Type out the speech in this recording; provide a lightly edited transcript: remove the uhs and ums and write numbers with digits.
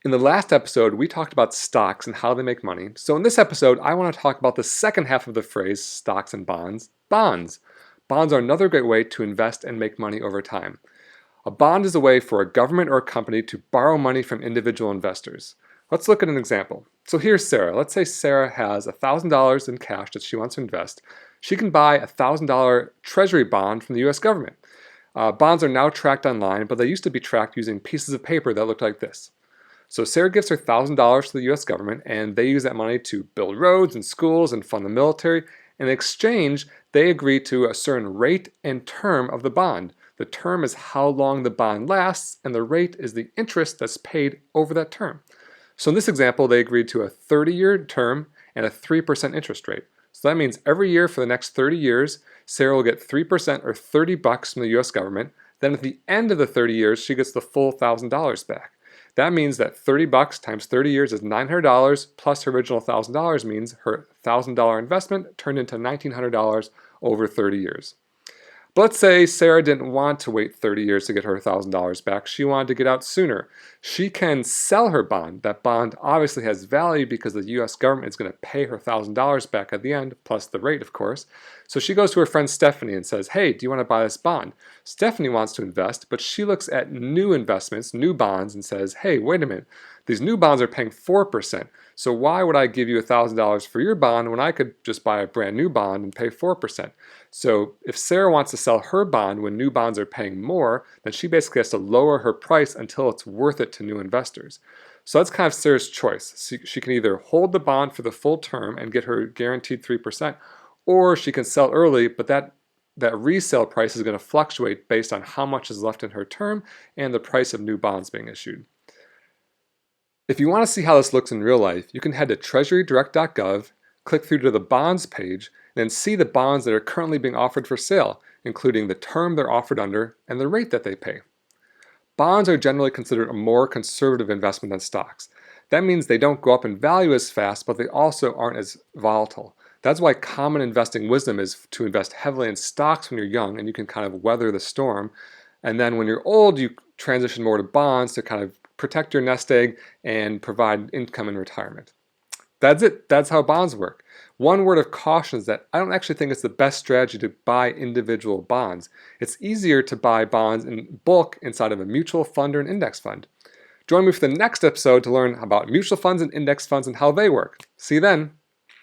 In the last episode, we talked about stocks and how they make money. So in this episode, I want to talk about the second half of the phrase stocks and bonds, bonds. Bonds are another great way to invest and make money over time. A bond is a way for a government or a company to borrow money from individual investors. Let's look at an example. So here's Sarah. Let's say Sarah has $1,000 in cash that she wants to invest. She can buy a $1,000 treasury bond from the US government. Bonds are now tracked online, but they used to be tracked using pieces of paper that looked like this. So Sarah gives her $1,000 to the US government, and they use that money to build roads and schools and fund the military. In exchange, they agree to a certain rate and term of the bond. The term is how long the bond lasts, and the rate is the interest that's paid over that term. So in this example, they agreed to a 30-year term and a 3% interest rate. So that means every year for the next 30 years, Sarah will get 3% or $30 from the US government. Then at the end of the 30 years, she gets the full $1,000 back. That means that $30 times 30 years is $900 plus her original $1,000 means her $1,000 investment turned into $1,900 over 30 years. But let's say Sarah didn't want to wait 30 years to get her $1,000 back. She wanted to get out sooner. She can sell her bond. That bond obviously has value because the US government is going to pay her $1,000 back at the end, plus the rate, of course. So she goes to her friend Stephanie and says, hey, do you want to buy this bond? Stephanie wants to invest, but she looks at new investments, new bonds, and says, hey, wait a minute. These new bonds are paying 4%. So why would I give you $1,000 for your bond when I could just buy a brand new bond and pay 4%? So if Sarah wants to sell her bond when new bonds are paying more, then she basically has to lower her price until it's worth it to new investors. So that's kind of Sarah's choice. She can either hold the bond for the full term and get her guaranteed 3%, or she can sell early, but that resale price is going to fluctuate based on how much is left in her term and the price of new bonds being issued. If you want to see how this looks in real life, you can head to treasurydirect.gov, click through to the bonds page, and then see the bonds that are currently being offered for sale, including the term they're offered under and the rate that they pay. Bonds are generally considered a more conservative investment than stocks. That means they don't go up in value as fast, but they also aren't as volatile. That's why common investing wisdom is to invest heavily in stocks when you're young and you can kind of weather the storm. And then when you're old, you transition more to bonds to kind of protect your nest egg and provide income in retirement. That's it. That's how bonds work. One word of caution is that I don't actually think it's the best strategy to buy individual bonds. It's easier to buy bonds in bulk inside of a mutual fund or an index fund. Join me for the next episode to learn about mutual funds and index funds and how they work. See you then.